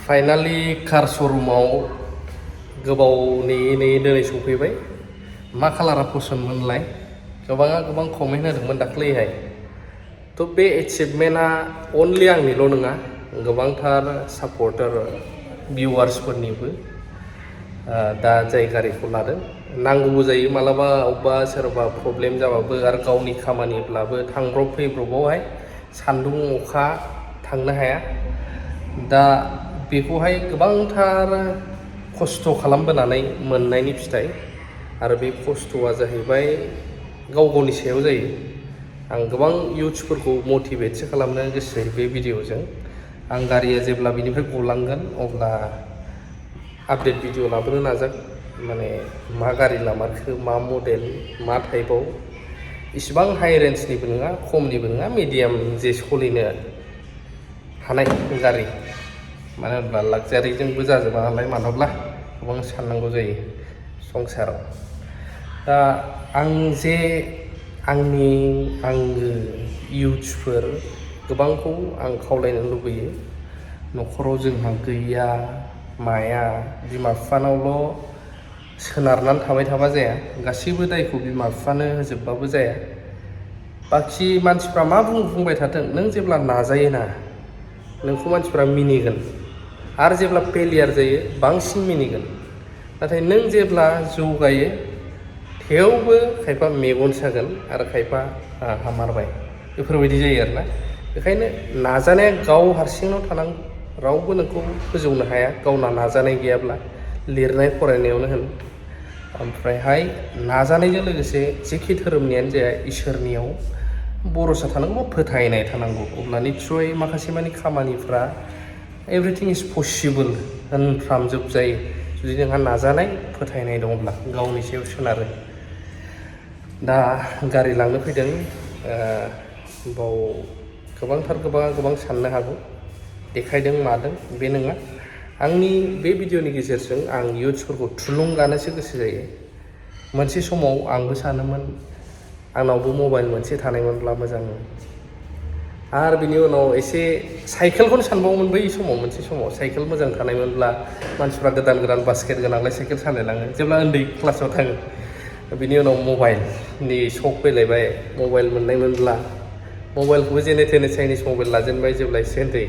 Finally car श'रुमाव गोबाव नेयै दिनै सफैबाय। मा कालारा पसन्दमोनलाय? गोबाङा गोबां कमेन्ट होदोंमोन दाख्लैहाय। थ' बे एचिभमेन्टआ अनलि आंनिल' नङा, गोबांथार सापर्टार भिउवार्सफोरनिबो दा जाय गारिखौ लादों। नांगौबो जायो मालाबा अबेबा सोरबा प्रब्लेम जाबाबो आरो गावनि खामानिब्लाबो थांब्रब फैब्रबावहाय सान्दुं अखा थांनो हाया। दा बेखौहाय गोबांथार खस्थ' खालामबोनानै मोननायनि फिथाइ, आरो बे खस्थ'आ जाहैबाय गाव गावनि सायाव जायो। आं गोबां इयुथ्सफोरखौ मटिभेटसो खालामनो गोसो जायो बे भिडिअ'जों। आं गारिया जेब्ला बिनिफ्राय गलांगोन अब्ला आपडेट भिडिअ' लाबोनो नाजागोन। माने मा गारि लामारखो, मा मडेल, मा टाइपआव, इसिबां हाइ रेन्जनिबो नङा खमनिबो नङा, मिडियाम जे सोलिनो हानाय गारि। मानो होनब्ला लाक्जारिजोंबो जाजोबा नालाय माब्लाबा गोबां साननांगौ जायो संसाराव। दा आं जे आंनि आंगो इयुथ्सफोर गोबांखौ आं खावलायनो लुबैयो, न'खराव जोंहा गैया माया, बिमा बिफानावल' सोनारनानै थाबाय थाबा जाया। गासैबो दायखौ बिमा बिफानो होजोबबाबो जाया। बाखि मानसिफ्रा मा बुंबाय थाथों, नों जेब्ला नाजायोना नोंखौ मानसिफ्रा मिनिगोन, आरो जेब्ला फेलियार जायो बांसिन मिनिगोन। नाथाय नों जेब्ला जौगायो थेवबो खायफा मेगन सागोन आरो खायफा हामारबाय, बेफोरबायदि जायो आरोना। बेखायनो नाजानाया गाव हारसिंनाव थानांगौ, रावबो नोंखौ फोजौनो हाया गावना नाजानाय गैयाब्ला। लिरनाय फरायनायावनो होन, ओमफ्रायहाय नाजानायजों लोगोसे जेखि धोरोमनियानो जाया इसोरनियाव भरसा थानांगौ, फोथायनाय थानांगौ। अब्ला निस्सय माखासे मानि खामानिफ्रा एभ्रिथिं इज पसिबोल होनफ्रामजोबजायो, जुदि नोंहा नाजानाय फोथायनाय दङब्ला। गावनि सायाव सोनारो। दा गारि लांनो फैदों, बाव गोबां साननो हागौ देखायदों मादों, बे नङा। आंनि बे भिडिअ'नि गेजेरजों आं इयुथ्सफोरखौ थुलुंगानोसो गोसो जायो। मोनसे समाव आंबो सानोमोन आंनावबो मबाइल मोनसे थानायमोनब्ला मोजां, आरो बिनि उनाव एसे साइकेलखौनो सानबावोमोन। बै समाव मोनसे समाव साइकेल मोजां थानायमोनब्ला, मानसिफ्रा गोदान बास्केट गोनांलाय साइकेल सालायलाङो जेब्ला उन्दै क्लासाव थाङो। बिनि उनाव मबाइलनि शक फैलायबाय, मबाइल मोननायमोनब्ला। मबाइलखौबो जेने थेने चाइनिस मबाइल लाजेनबाय जेब्ला एसे उन्दै,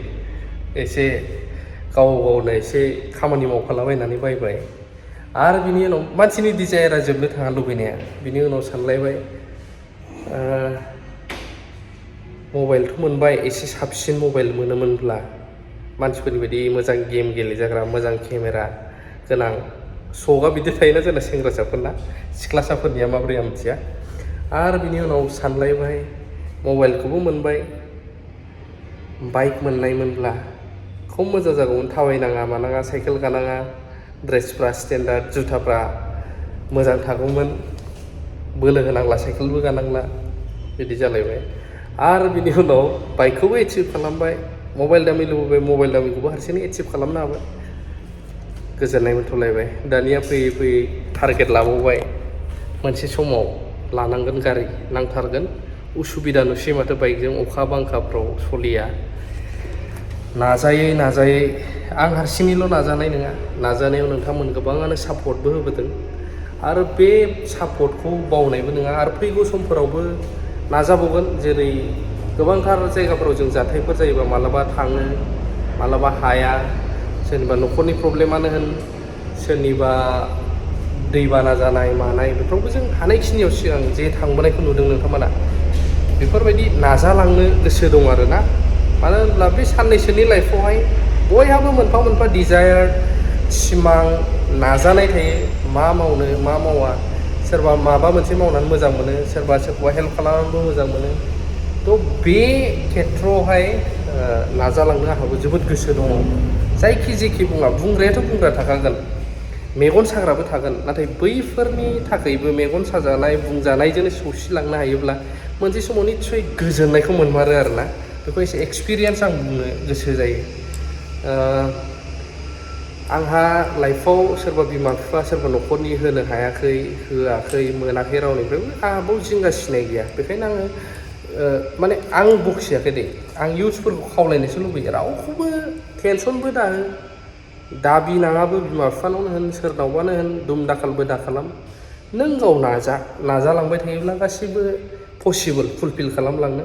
एसे गावनो एसे खामानि मावफालाबायनानै बायबाय। आरो बिनि उनाव मानसिनि डिजायारा जोबनो थाङा, लुबैनाया। बिनि उनाव सानलायबाय मबाइलथ' मोनबाय, एसे साबसिन मबाइल मोनोमोनब्ला, मानसिफोरनि बायदि मोजां गेम गेलेजाग्रा, मोजां केमेरा गोनां। सकआ बिदि थायोना जोंना सेंग्रासाफोरना, सिख्लासाफोरनिया माबोरै आं मिथिया। आरो बिनि उनाव सानलायबाय मबाइलखौबो मोनबाय, बाइक मोननायमोनब्ला खम मोजां जागौमोन। थाबायनाङा मानाङा, साइकेल गानाङा, ड्रेसफ्रा स्टेन्डार्ड, जुथाफ्रा मोजां थागौमोन, बोलो होनांला, साइकेलबो गानांला, बिदि जालायबाय। आरो बिनि उनाव बाइकखौबो एचिभ खालामबाय, मबाइल दामि लुबैबाय, मबाइल दामिखौबो हारसिङै एचिभ खालामनो हाबाय, गोजोननाय मोनथ'लायबाय। दानिया फैयै टारगेट लाबावबाय, मोनसे समाव लानांगोन गारि, नांथारगोन। उसुबिदा नुसै माथो बाइकजों अखा बांखाफ्राव सलिया। नाजायै आं हारसिङैल' नाजानाय नङा, नाजानायाव नोंथांमोन गोबाङानो सापर्टबो होबोदों, आरो बे सापर्टखौ बावनायबो नङा। आरो फैगौ समफोरावबो नाजाबावगोन। जेरै गोबांथार जायगाफोराव जों जाथायफोर जायोबा मालाबा थाङो, मालाबा हाया, सोरनिबा न'खरनि प्रब्लेमानो होन, सोरनिबा दैबाना जानाय मानाय, बेफोरावबो जों हानायखिनियाव सिगां जे थांबोनायखौ नुदों नोंथांमोना, बेफोरबायदि नाजालांनो गोसो दं आरोना। मानो होनब्ला बे साननैसोनि लाइफआवहाय बयहाबो मोनफा मोनफा डिजायार, सिमां, नाजानाय थायो। मा मावनो मा मावा, सोरबा माबा मोनसे मावनानै मोजां मोनो, सोरबा सोरखौबा हेल्प खालामनानैबो मोजां मोनो। थ' बे खेथ्रआवहाय नाजालांनो आंहाबो जोबोद गोसो दङ। जेखि बुङा, बुंग्रायाथ' बुंग्रा थाखागोन, मेगन साग्राबो थागोन। नाथाय बैफोरनि थाखायबो मेगन साजानाय बुंजानायजोंनो सौसिलांनो हायोब्ला मोनसे समाव निस्सय गोजोननायखौ मोनमारो आरोना। बेखौ एसे एक्सपिरियेन्स आं बुंनो गोसो जायो। आंहा लाइफआव सोरबा बिमा बिफा, सोरबा न'खरनि होनो हायाखै, होआखै, मोनाखै रावनिफ्रायबो आंहाबो जिंगा सिनाय गैया। बेखायनो आङो माने आं बखियाखै दे, आं इयुथ्सफोरखौ खावलायनोसो लुबैयो, रावखौबो टेनसनबो दाहो, दाबि नाङाबो बिमा बिफानावनो होन सोरनावबानो होन दुम दाखालबो दा खालाम नों गाव नाजालांबाय थायोब्ला गासिबो पसिबोल फुलफिल खालामलांनो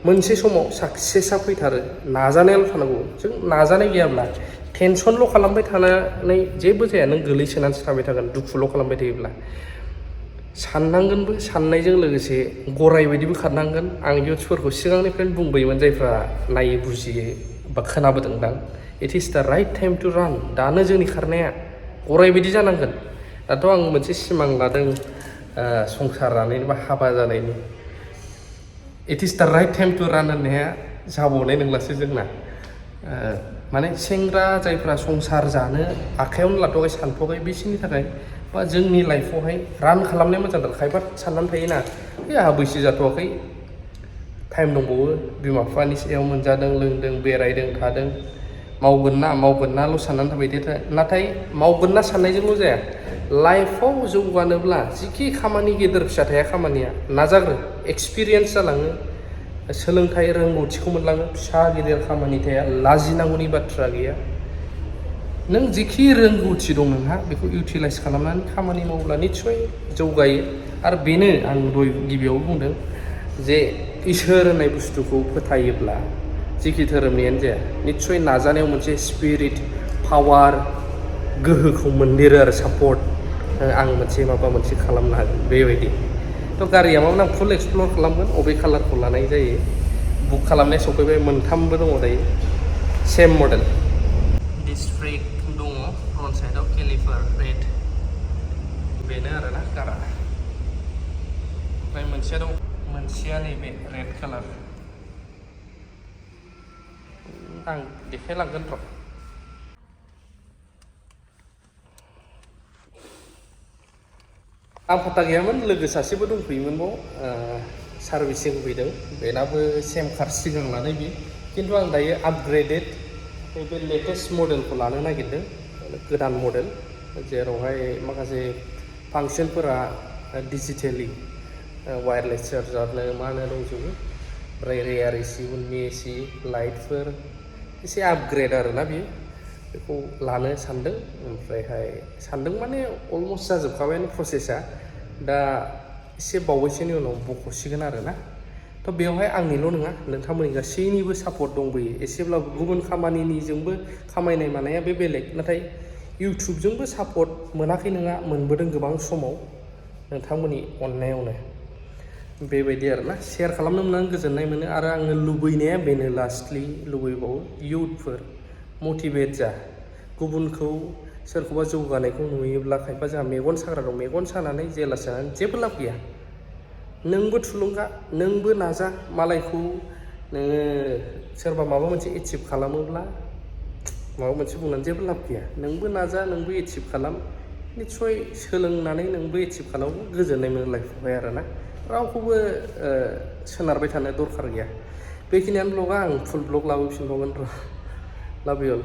मोनसे समाव साक्सेसआ फैथारो नाजानायाल' थानांगौ जों नाजानाय गैयाब्ला टेनसनल' खालामबाय थानानै जेबो जाया नों गोलैसोनानैसो थाबाय थागोन दुखुल' खालामबाय थायोब्ला साननांगोनबो साननायजों लोगोसे गराय बायदिबो खारनांगोन आं इयुथ्सफोरखौ सिगांनिफ्रायनो बुंबोयोमोन जायफ्रा नायो बुजियो बा खोनाबोदोंदां it is the right time two रान दानो जोंनि खारनाया गराय बायदि जानांगोन दाथ' आं मोनसे सिमां लादों संसार जानायनि बा हाबा जानायनि it is the right time two रान होननाया जाबावनाय नंलासो जोंना माने सेंग्रा जायफ्रा संसार जानो आखायावनो लाथ'वाखै सानथ'वाखै बिसोरनि थाखाय बा जोंनि लाइफआवहाय रान खालामनाया मोजांथार खायफा साननानै थायोना आंहा बैसो जाथ'वाखै टाइम दंबावो बिमा बिफानि सायाव मोनजादों लोंदों बेरायदों थादों मावगोन नाल' साननानै थाबाय नाथाय मावगोन ना साननायजोंल' जाया लाइफआव जौगानोब्ला जिखि खामानि गेदेर फिसा थाया खामानिया नाजाग्रो एक्सपिरियेन्स जालाङो सोलोंथाइ रोंगौथिखौ मोनलाङो फिसा गिदिर खामानि थाया लाजिनांगौनि बाथ्रा गैया नों जिखि रोंगौथि दं नोंहा बेखौ इउटिलाइज खालामनानै खामानि मावब्ला निस्सय जौगायो आरो बेनो आं दहाय गिबियाव बुंदों जे इसोर होननाय बुस्थुखौ फोथायोब्ला जिखि धोरोमनियानो जाया निस्सय नाजानायाव मोनसे स्पिरिट पावार गोहोखौ मोनदेरो आरो सापर्ट आं माबा मोनसे खालामनो हागोन बेबायदि थ' गारिया मामोन आं फुल एक्सप्लर खालामगोन अबे कालारखौ लानाय जायो बुक खालामनाय सफैबाय मोनथामबो दङ दायो सेम मडेल डिस्क ब्रेक दङ फ्रन्ट साइडआव केलिपार रेड बेनो आरोना कारा ओमफ्राय मोनसेया नैबे रेड कालार आं देखायलांगोन र' आं फात्ता गैयामोन लोगो सासेबो दंफैयोमोन बाव सार्भिसिं होफैदों बेनाबो सेम कार सिगां लानाय बे खिन्थु आं दायो आपग्रेडेड बे लेटेस्ट मडेलखौ लानो नागिरदों गोदान मडेल जेरावहाय माखासे फांसनफोरा डिजिटेलि वायारलेस चार्जारनो मा होनो दंजोबो ओमफ्राय रेयार एसि उननि एसि लाइटफोर एसे आपग्रेड आरोना बियो बेखौ लानो सानदों ओमफ्रायहाय सानदों माने अलमस्ट जाजोबखाबायानो प्रसेसा दा एसे बावैसोनि उनाव बख'सिगोन आरोना थ' बेवहाय आंनिल' नङा नोंथांमोननि गासैनिबो सापर्ट दंबोयो एसेब्लाबो गुबुन खामानिनिजोंबो खामायनाय मानाया बे बेलेग नाथाय इउटुबजोंबो सापर्ट मोनाखै नङा मोनबोदों गोबां समाव नोंथांमोननि अननायावनो बेबायदि आरोना शेयार खालामनो मोननानै गोजोननाय मोनो आरो आङो लुबैनाया बेनो लास्टलि लुबैबावो इयुथफोर मटिभेट जा गुबुनखौ सोरखौबा जौगानायखौ नुयोब्ला खायफा जोंहा मेगन साग्रा दं मेगन सानानै जेला सानानै जेबो लाब गैया नोंबो थुलुंगा नोंबो नाजा मालायखौ नोङो सोरबा माबा मोनसे एचिभ खालामोब्ला माबा मोनसे बुंनानै जेबो लाब गैया नोंबो नाजा नोंबो एचिभ खालाम निस्सय सोलोंनानै नोंबो एचिभ खालामो गोजोननाय मोनो लाइफआवहाय आरोना रावखौबो सोनारबाय थानो दरखार गैया बेखिनियानो ब्लगा आं फुल ब्लग लाबोफिनबावगोन र' लाभ इउ अल